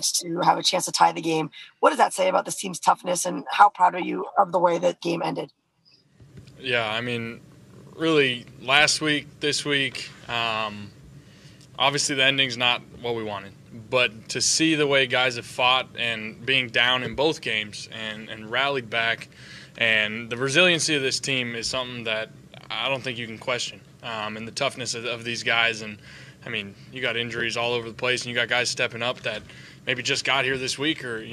points to have a chance to tie the game. What does that say about this team's toughness, and how proud are you of the way that game ended? Yeah, I mean, really, last week, this week, obviously the ending's not what we wanted. But to see the way guys have fought and being down in both games and rallied back, and the resiliency of this team is something that I don't think you can question. And the toughness of these guys. And, I mean, you got injuries all over the place, and you got guys stepping up that maybe just got here this week or,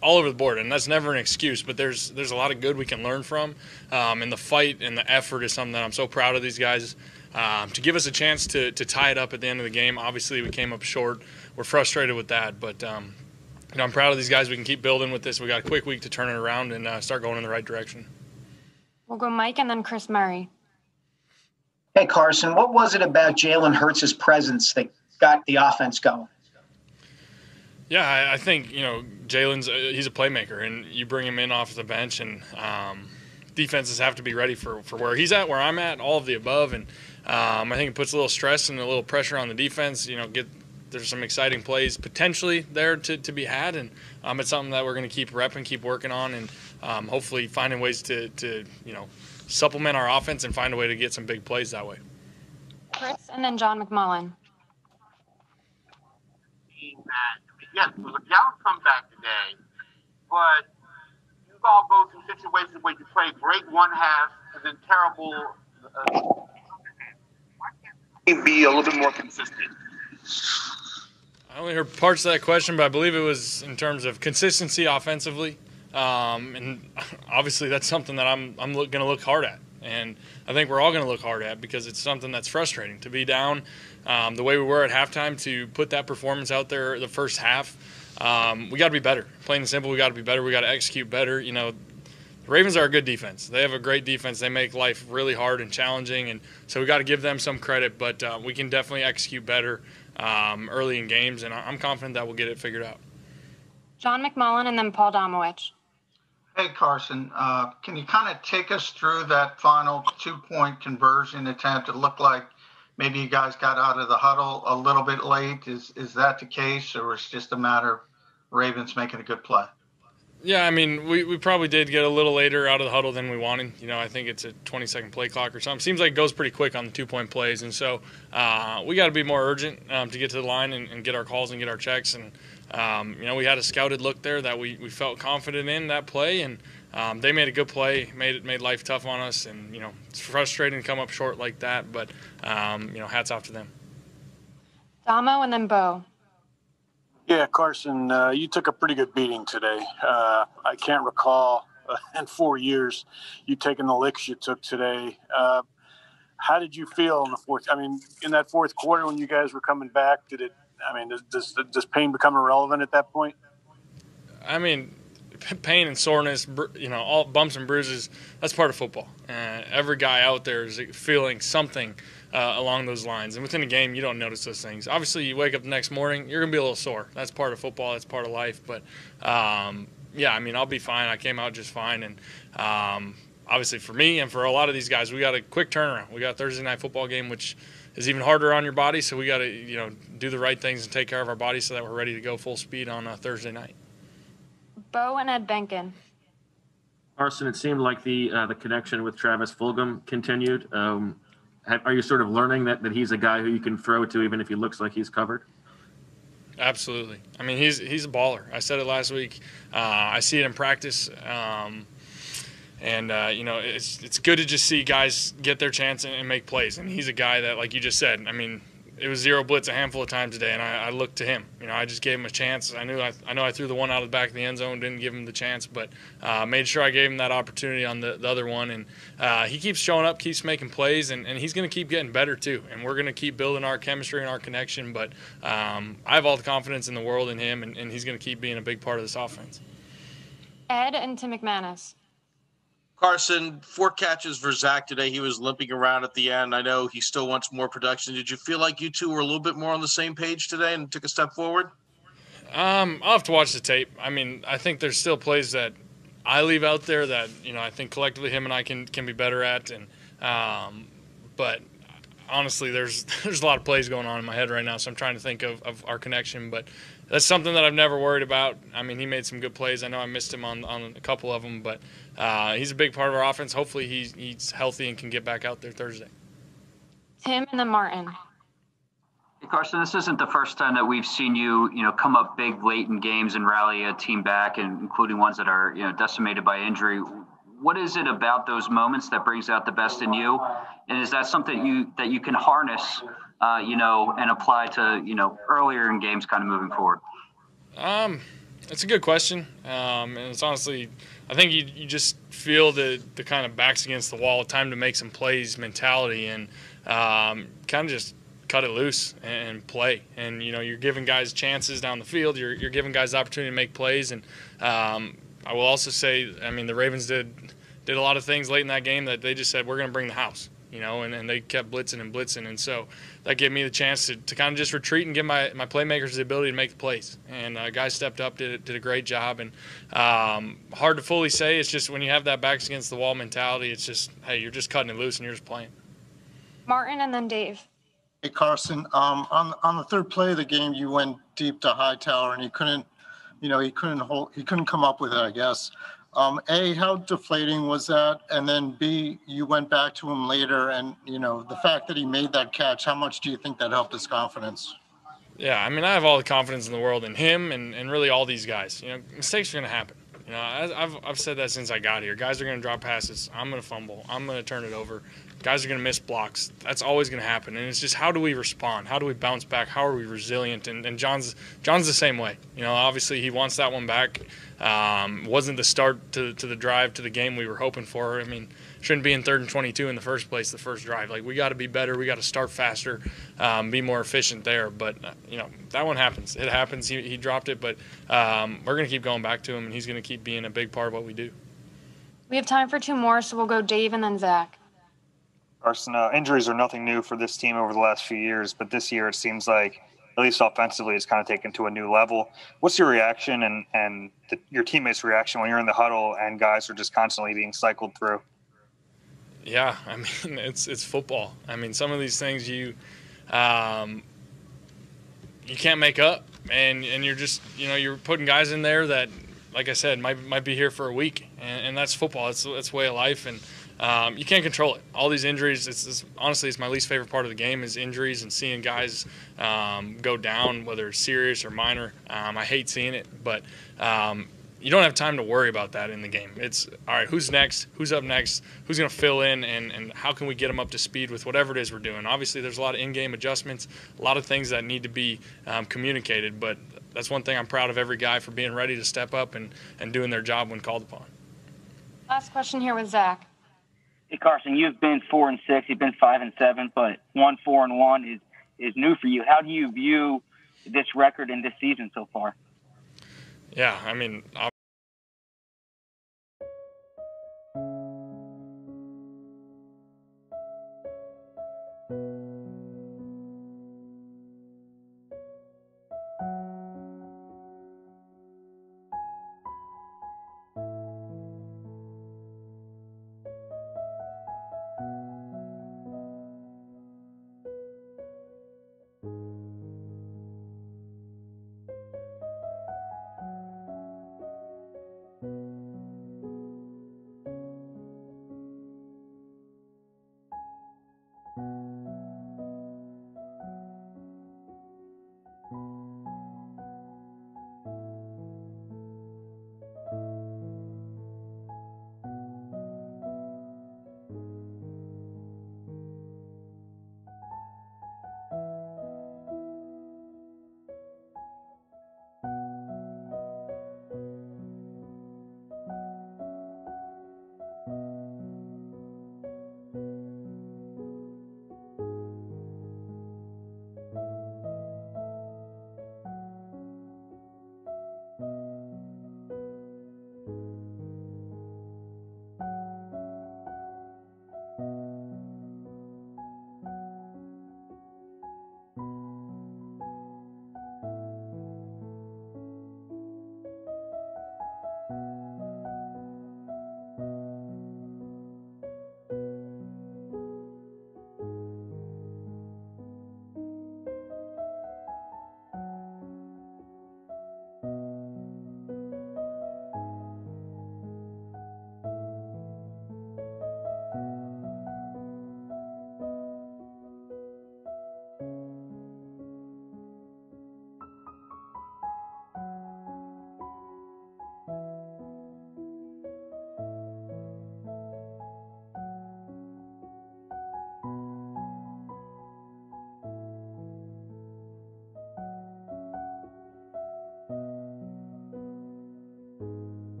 all over the board. And that's never an excuse, but there's a lot of good we can learn from. And the fight and the effort is something that I'm so proud of these guys. To give us a chance to tie it up at the end of the game. Obviously, we came up short. We're frustrated with that, but I'm proud of these guys. We can keep building with this. We got a quick week to turn it around and start going in the right direction. We'll go Mike and then Chris Murray. Hey, Carson, what was it about Jalen Hurts' presence that got the offense going? Yeah, I think, Jalen's he's a playmaker, and you bring him in off the bench, and defenses have to be ready for where he's at, where I'm at, all of the above. And I think it puts a little stress and a little pressure on the defense. There's some exciting plays potentially there to be had, and it's something that we're going to keep repping, keep working on, and hopefully finding ways to supplement our offense and find a way to get some big plays that way. Chris and then John McMullen. Yes, it was a gallant comeback today, but you all go through situations where you play great one half and then terrible. Why can't be a little bit more consistent? I only heard parts of that question, but I believe it was in terms of consistency offensively. And obviously that's something that I'm going to look hard at. And I think we're all going to look hard at because it's something that's frustrating to be down the way we were at halftime, to put that performance out there the first half. We got to be better. Plain and simple, we got to be better. We got to execute better. The Ravens are a good defense. They have a great defense. They make life really hard and challenging, and so we got to give them some credit. But we can definitely execute better early in games, and I'm confident that we'll get it figured out. John McMullen and then Paul Domowitch. Hey, Carson, can you kind of take us through that final 2-point conversion attempt? It looked like maybe you guys got out of the huddle a little bit late. Is that the case, or is it just a matter of Ravens making a good play? Yeah, I mean, we probably did get a little later out of the huddle than we wanted. I think it's a 20-second play clock or something. Seems like it goes pretty quick on the 2-point plays, and so we got to be more urgent to get to the line and get our calls and get our checks. And we had a scouted look there that we felt confident in that play, and they made a good play, made life tough on us, and it's frustrating to come up short like that, but hats off to them. Damo and then Bo. Yeah, Carson, you took a pretty good beating today. I can't recall in 4 years you taking the licks you took today. How did you feel in the fourth? I mean, in that fourth quarter when you guys were coming back, does pain become irrelevant at that point? I mean, pain and soreness, all bumps and bruises, that's part of football. Every guy out there is feeling something along those lines. And within a game, you don't notice those things. Obviously, you wake up the next morning, you're going to be a little sore. That's part of football. That's part of life. But, I'll be fine. I came out just fine. And obviously for me and for a lot of these guys, we got a quick turnaround. We got a Thursday night football game, which is even harder on your body. So we got to, do the right things and take care of our body so that we're ready to go full speed on Thursday night. Bo and Ed Benkin. Carson, it seemed like the connection with Travis Fulgham continued. Are you sort of learning that he's a guy who you can throw to even if he looks like he's covered? Absolutely. I mean, he's a baller. I said it last week. I see it in practice. It's good to just see guys get their chance and make plays. And he's a guy that, like you just said, I mean, it was zero blitz a handful of times today, and I looked to him. I just gave him a chance. I know I threw the one out of the back of the end zone, didn't give him the chance, but made sure I gave him that opportunity on the other one. And he keeps showing up, keeps making plays, and he's going to keep getting better too. And we're going to keep building our chemistry and our connection. But I have all the confidence in the world in him, and he's going to keep being a big part of this offense. Ed and Tim McManus. Carson, 4 catches for Zach today. He was limping around at the end. I know he still wants more production. Did you feel like you two were a little bit more on the same page today and took a step forward? I'll have to watch the tape. I mean, I think there's still plays that I leave out there that, I think collectively him and I can be better at. And but honestly, there's a lot of plays going on in my head right now, so I'm trying to think of our connection. But that's something that I've never worried about. I mean, he made some good plays. I know I missed him on a couple of them, but he's a big part of our offense. Hopefully he's healthy and can get back out there Thursday. Tim and then Martin. Hey, Carson, this isn't the first time that we've seen you, come up big late in games and rally a team back, and including ones that are, decimated by injury. What is it about those moments that brings out the best in you? And is that something that you can harness, and apply to, earlier in games kind of moving forward? It's a good question. And it's honestly, I think you just feel the kind of backs against the wall, time to make some plays mentality, and kind of just cut it loose and play. And, you're giving guys chances down the field. You're giving guys the opportunity to make plays. And I will also say, I mean, the Ravens did a lot of things late in that game that they just said, we're going to bring the house, and they kept blitzing and blitzing. And so that gave me the chance to kind of just retreat and give my playmakers the ability to make the plays. And guys stepped up, did a great job. And hard to fully say. It's just when you have that backs against the wall mentality, it's just, hey, you're just cutting it loose and you're just playing. Martin and then Dave. Hey, Carson, on the third play of the game, you went deep to Hightower and he couldn't come up with it, I guess. A, how deflating was that? And then B, you went back to him later and, the fact that he made that catch, how much do you think that helped his confidence? Yeah, I mean, I have all the confidence in the world in him and really all these guys. Mistakes are going to happen. I've said that since I got here. Guys are going to drop passes. I'm going to fumble. I'm going to turn it over. Guys are going to miss blocks. That's always going to happen. And it's just, how do we respond? How do we bounce back? How are we resilient? And John's the same way. Obviously he wants that one back. Wasn't the start to the drive to the game we were hoping for. I mean, shouldn't be in 3rd and 22 in the first place, the first drive. Like, we got to be better. We got to start faster, be more efficient there. But, that one happens. It happens. He dropped it. But we're going to keep going back to him, and he's going to keep being a big part of what we do. We have time for 2 more, so we'll go Dave and then Zach. Carson, injuries are nothing new for this team over the last few years, but this year it seems like, at least offensively, it's kind of taken to a new level. What's your reaction and your teammates' reaction when you're in the huddle and guys are just constantly being cycled through? Yeah, I mean, it's football. I mean, some of these things you can't make up, and you're just, you're putting guys in there that, like I said, might be here for a week, and that's football. It's way of life, and you can't control it. All these injuries, honestly, it's my least favorite part of the game is injuries and seeing guys go down, whether it's serious or minor. I hate seeing it, but you don't have time to worry about that in the game. It's, all right, who's next? Who's up next? Who's going to fill in, and how can we get them up to speed with whatever it is we're doing? Obviously, there's a lot of in-game adjustments, a lot of things that need to be communicated, but that's one thing I'm proud of every guy for being ready to step up and doing their job when called upon. Last question here with Zach. Hey, Carson, you've been 4-6, you've been 5-7, but 1-4-1 is new for you. How do you view this record in this season so far? Yeah, I mean,